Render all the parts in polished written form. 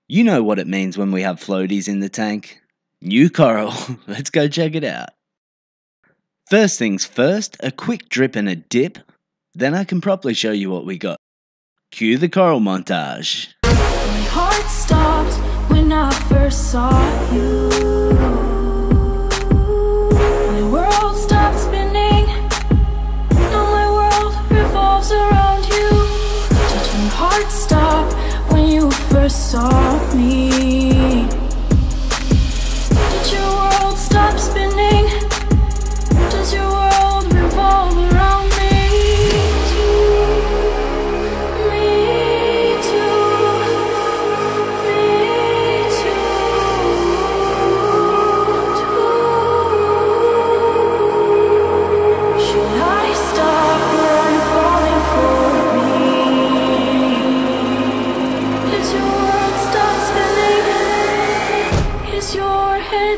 You know what it means when we have floaties in the tank. New coral. Let's go check it out. First things first, a quick drip and a dip. Then I can properly show you what we got. Cue the coral montage. My heart stopped when I first saw you. My world stopped spinning. Now my world revolves around you. Did your heart stop when you first saw me? Did your world stop spinning? Does your world revolve around me?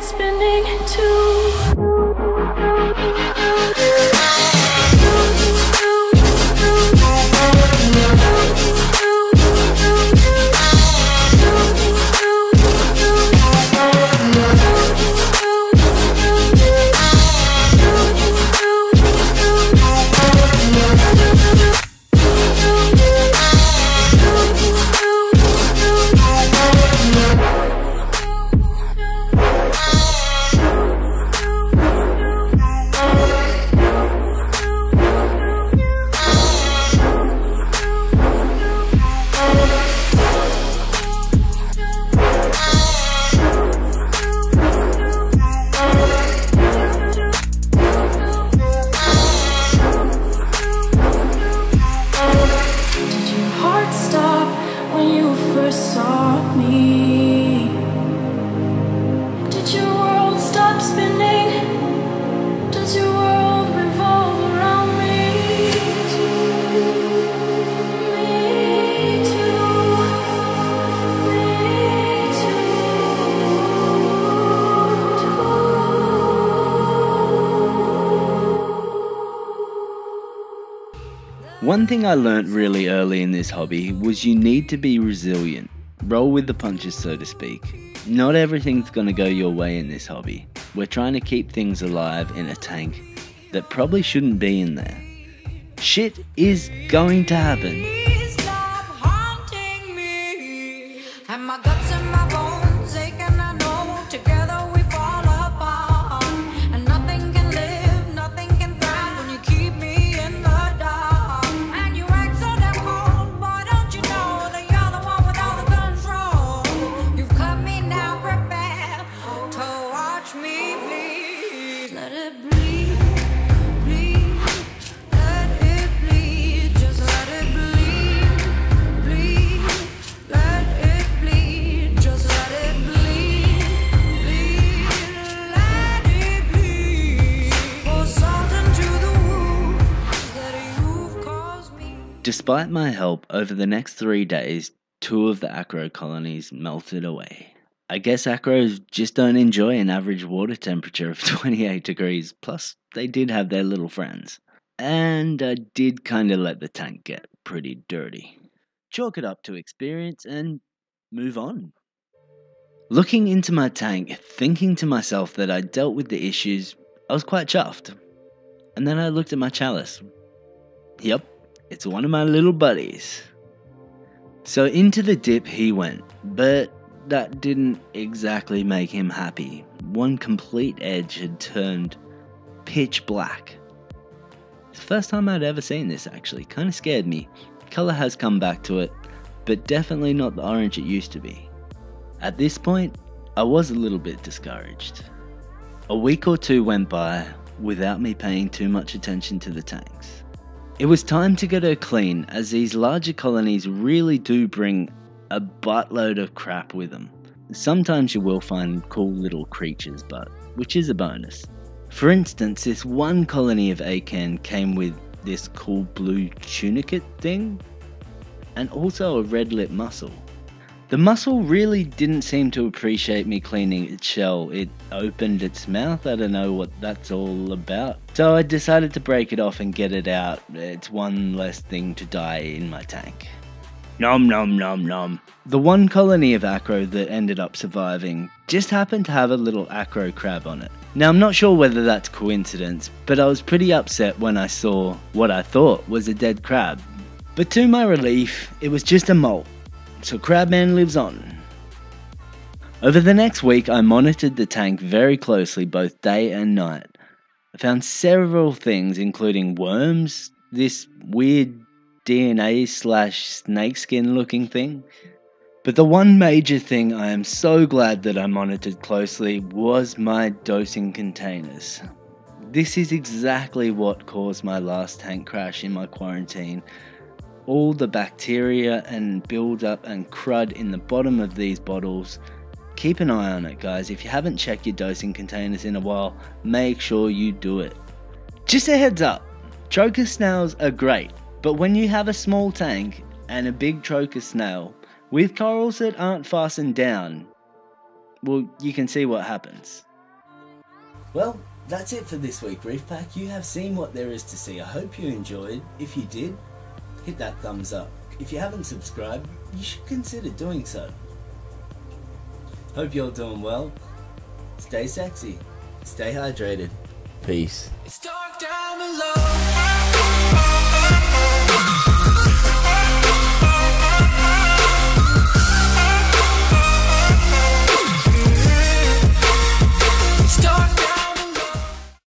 Spinning too. One thing I learnt really early in this hobby was you need to be resilient. Roll with the punches, so to speak. Not everything's gonna go your way in this hobby. We're trying to keep things alive in a tank that probably shouldn't be in there. Shit is going to happen. Despite my help, over the next 3 days, 2 of the acro colonies melted away. I guess acros just don't enjoy an average water temperature of 28 degrees, plus they did have their little friends. And I did kinda let the tank get pretty dirty. Chalk it up to experience and move on. Looking into my tank, thinking to myself that I dealt with the issues, I was quite chuffed. And then I looked at my chalice. Yep. It's one of my little buddies. So into the dip he went, but that didn't exactly make him happy. One complete edge had turned pitch black. It's the first time I'd ever seen this actually, kinda scared me. Colour has come back to it, but definitely not the orange it used to be. At this point, I was a little bit discouraged. A week or 2 went by without me paying too much attention to the tanks. It was time to get her clean, as these larger colonies really do bring a buttload of crap with them. Sometimes you will find cool little creatures, which is a bonus. For instance, this one colony of acan came with this cool blue tunicate thing, and also a red lip mussel. The mussel really didn't seem to appreciate me cleaning its shell. It opened its mouth, I don't know what that's all about. So I decided to break it off and get it out. It's one less thing to die in my tank. Nom nom nom nom. The one colony of acro that ended up surviving just happened to have a little acro crab on it. Now I'm not sure whether that's coincidence, but I was pretty upset when I saw what I thought was a dead crab. But to my relief, it was just a molt, so Crabman lives on. Over the next week I monitored the tank very closely both day and night. I found several things including worms, this weird DNA/snakeskin looking thing. But the one major thing I am so glad that I monitored closely was my dosing containers. This is exactly what caused my last tank crash in my quarantine. All the bacteria and build-up and crud in the bottom of these bottles. Keep an eye on it, guys. If you haven't checked your dosing containers in a while, make sure you do it. Just a heads up, trochus snails are great, but when you have a small tank and a big trochus snail with corals that aren't fastened down, well, you can see what happens. Well, that's it for this week, Reef Pack. You have seen what there is to see. I hope you enjoyed. If you did, hit that thumbs up. If you haven't subscribed, you should consider doing so. Hope you're doing well. Stay sexy. Stay hydrated. Peace.